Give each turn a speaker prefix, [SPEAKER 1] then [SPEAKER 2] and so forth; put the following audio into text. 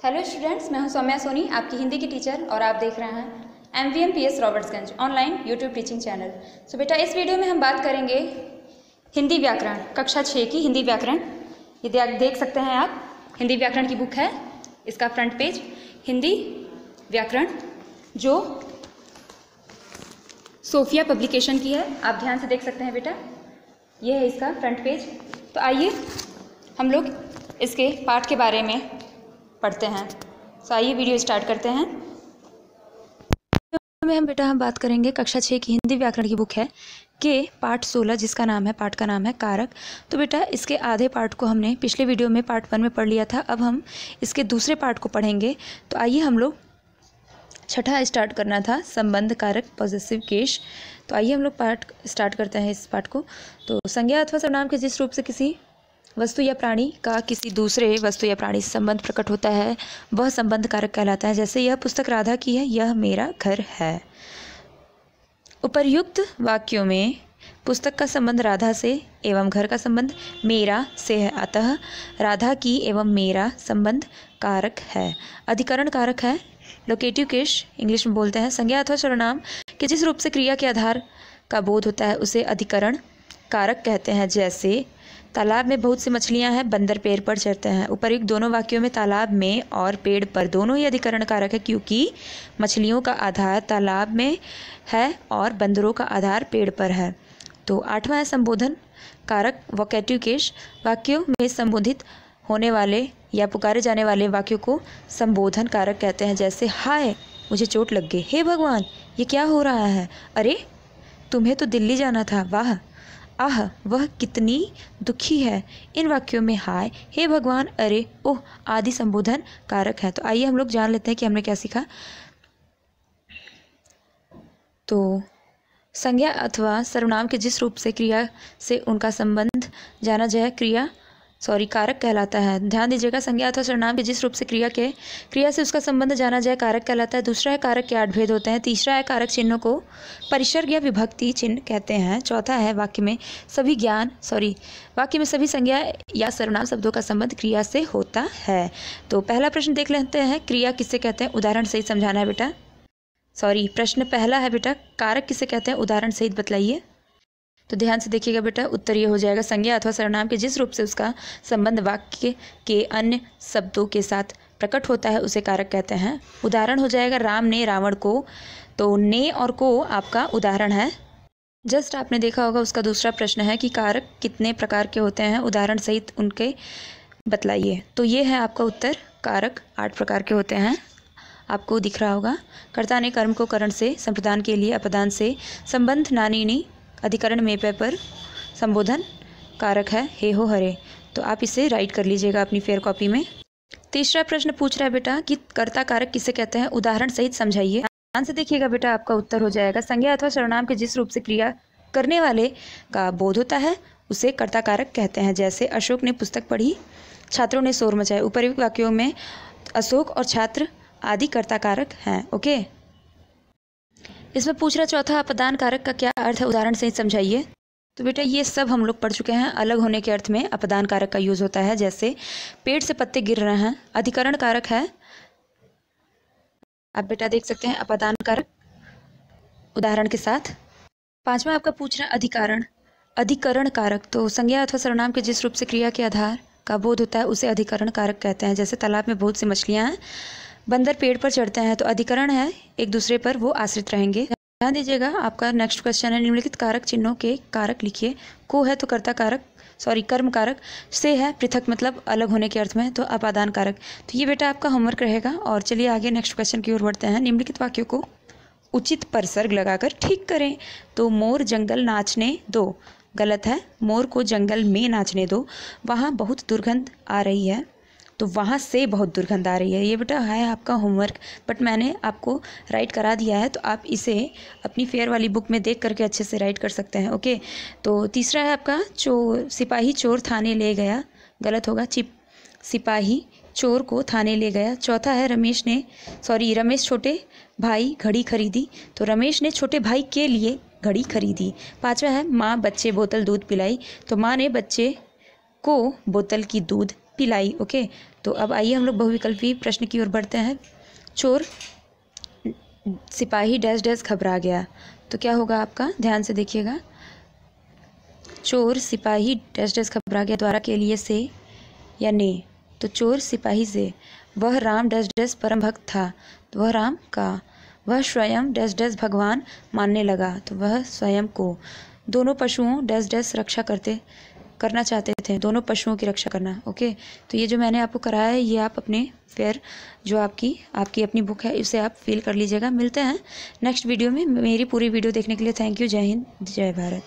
[SPEAKER 1] Hello students, मैं हूं सौम्या सोनी, आपकी हिंदी की टीचर, और आप देख रहे हैं MVM PS Robertsganj online YouTube teaching channel. So बेटा, इस वीडियो में हम बात करेंगे हिंदी व्याकरण कक्षा 6 की हिंदी व्याकरण। ये देख सकते हैं आप, हिंदी व्याकरण की बुक है, इसका फ्रंट पेज हिंदी व्याकरण जो सोफिया पब्लिकेशन की है। आप ध्यान से देख सकते हैं बेटा, ये है इसका फ्रंट पेज। तो आइए हम लोग इसके पाठ के बारे में पढ़ते हैं। तो आइए वीडियो स्टार्ट करते हैं। हम बात करेंगे कक्षा 6 की हिंदी व्याकरण की बुक है के पाठ 16, जिसका नाम है, पाठ का नाम है कारक। तो बेटा, इसके आधे पाठ को हमने पिछले वीडियो में पार्ट 1 में पढ़ लिया था। अब हम इसके दूसरे पार्ट को पढ़ेंगे। तो आइए हम लोग छठा स्टार्ट करना था, संबंध कारक पॉजेसिव केस। तो आइए हम लोग पाठ स्टार्ट करते हैं इस पाठ को। तो संज्ञा अथवा सर्वनाम के जिस रूप से किसी वस्तु या प्राणी का किसी दूसरे वस्तु या प्राणी से संबंध प्रकट होता है, वह संबंध कारक कहलाता है। जैसे यह पुस्तक राधा की है, यह मेरा घर है। उपर्युक्त वाक्यों में पुस्तक का संबंध राधा से एवं घर का संबंध मेरा से है, अतः राधा की एवं मेरा संबंध कारक है। अधिकरण कारक है, लोकेटिव केस इंग्लिश में बोलते हैं। संज्ञा अथवा सर्वनाम के जिस रूप से क्रिया के आधार का बोध होता है, उसे अधिकरण कारक कहते हैं। जैसे तालाब में बहुत सी मछलियां हैं, बंदर पेड़ पर चढ़ते हैं। उपर्युक्त दोनों वाक्यों में तालाब में और पेड़ पर दोनों ही अधिकरण कारक है, क्योंकि मछलियों का आधार तालाब में है और बंदरों का आधार पेड़ पर है। तो आठवां है संबोधन कारक, वोकेटिव केस। वाक्यों में संबोधित होने वाले या पुकारे जाने वाले वाक्यों को संबोधन कारक कहते हैं। जैसे हाय, मुझे चोट लग गई। हे भगवान, ये क्या हो रहा है। अरे, तुम्हें तो दिल्ली जाना था। वाह, आह, वह कितनी दुखी है। इन वाक्यों में हाय, हे भगवान, अरे, ओह आदि संबोधन कारक है। तो आइए हम लोग जान लेते हैं कि हमने क्या सीखा। तो संज्ञा अथवा सर्वनाम के जिस रूप से क्रिया से उनका संबंध जाना जाए कारक कहलाता है। ध्यान दीजिएगा, संज्ञा अथवा सर्वनाम के जिस रूप से क्रिया से उसका संबंध जाना जाए कारक कहलाता है। दूसरा है कारक के 8 भेद होते हैं। तीसरा है कारक चिन्हों को परिसर्ग या विभक्ति चिन्ह कहते हैं। चौथा है वाक्य में सभी संज्ञा या सर्वनाम शब्दों का संबंध क्रिया से होता है। तो पहला प्रश्न देख लेते हैं, क्रिया किसे कहते हैं, उदाहरण सहित समझाना है बेटा। प्रश्न पहला है बेटा, कारक किसे कहते हैं, उदाहरण सहित बतलाइए। तो ध्यान से देखिएगा बेटा, उत्तर ये हो जाएगा, संज्ञा अथवा सर्वनाम के जिस रूप से उसका संबंध वाक्य के अन्य शब्दों के साथ प्रकट होता है, उसे कारक कहते हैं। उदाहरण हो जाएगा राम ने रावण को। तो ने और को आपका उदाहरण है। जस्ट आपने देखा होगा, उसका दूसरा प्रश्न है कि कारक कितने प्रकार के होते हैं, उदाहरण सहित उनके बतलाइए। तो ये है आपका उत्तर, कारक 8 प्रकार के होते हैं, आपको दिख रहा होगा। कर्ता ने कर्म को करण से, संप्रदान के लिए अपदान से, संबंध नानी अधिकरण में पर, संबोधन कारक है हे हो हरे। तो आप इसे राइट कर लीजिएगा अपनी फेयर कॉपी में। तीसरा प्रश्न पूछ रहा है बेटा कि कर्ता कारक किसे कहते हैं, उदाहरण सहित समझाइए। ध्यान से देखिएगा बेटा, आपका उत्तर हो जाएगा, संज्ञा अथवा सर्वनाम के जिस रूप से क्रिया करने वाले का बोध होता है, उसे कर्ता कारक कहते हैं। जैसे अशोक ने पुस्तक पढ़ी, छात्रों ने शोर मचाया। उपर्युक्त वाक्यों में अशोक और छात्र आदि कर्ता कारक हैं। ओके, इसमें पूछ रहा चौथा अपदान कारक का क्या अर्थ है, उदाहरण से समझाइए। तो बेटा, ये सब हम लोग पढ़ चुके हैं। अलग होने के अर्थ में अपदान कारक का यूज होता है। जैसे पेड़ से पत्ते गिर रहे हैं, अधिकरण कारक है। आप बेटा देख सकते हैं अपदान कारक उदाहरण के साथ। पांचवा आपका पूछ रहा है अधिकरण कारक। तो संज्ञा अथवा सर्वनाम के जिस रूप से क्रिया के आधार का बोध होता है, उसे अधिकरण कारक कहते हैं। जैसे तालाब में बहुत सी मछलियां हैं, बंदर पेड़ पर चढ़ते हैं। तो अधिकरण है, एक दूसरे पर वो आश्रित रहेंगे। ध्यान दीजिएगा, आपका नेक्स्ट क्वेश्चन है, निम्नलिखित कारक चिन्हों के कारक लिखिए। को है तो कर्ता कारक, कर्म कारक। से है पृथक, मतलब अलग होने के अर्थ में, तो अपादान कारक। तो ये बेटा आपका होमवर्क रहेगा। और चलिए आगे नेक्स्ट क्वेश्चन की ओर बढ़ते हैं। निम्नलिखित वाक्यों को उचित परिसर्ग लगाकर ठीक करें। तो मोर जंगल नाचने दो, गलत है। मोर को जंगल में नाचने दो। वहाँ बहुत दुर्गंध आ रही है, तो वहाँ से बहुत दुर्गंध आ रही है। ये बेटा है आपका होमवर्क, बट मैंने आपको राइट करा दिया है, तो आप इसे अपनी फेयर वाली बुक में देख करके अच्छे से राइट कर सकते हैं। ओके, तो तीसरा है आपका सिपाही चोर थाने ले गया, गलत होगा। सिपाही चोर को थाने ले गया। चौथा है रमेश छोटे भाई घड़ी खरीदी। तो रमेश ने छोटे भाई के लिए घड़ी खरीदी। पांचवा है माँ बच्चे बोतल दूध पिलाई। तो माँ ने बच्चे को बोतल की दूध पिलाई। ओके, तो अब आइए हम लोग बहुविकल्पी प्रश्न की ओर बढ़ते हैं। चोर सिपाही डैश डैश घबरा गया, तो क्या होगा आपका, ध्यान से देखिएगा। चोर सिपाही डैश डैश घबरा गया द्वारा के लिए से या ने, तो चोर सिपाही से। वह राम डैश डैश परम भक्त था, तो वह राम का। वह स्वयं डैश डैश भगवान मानने लगा, तो वह स्वयं को। दोनों पशुओं डैश डैश रक्षा करना चाहते थे, दोनों पशुओं की रक्षा करना। ओके, तो ये जो मैंने आपको कराया है ये आप अपने फिर जो आपकी अपनी बुक है उसे आप फिल कर लीजिएगा। मिलते हैं नेक्स्ट वीडियो में। मेरी पूरी वीडियो देखने के लिए थैंक यू। जय हिंद, जय भारत।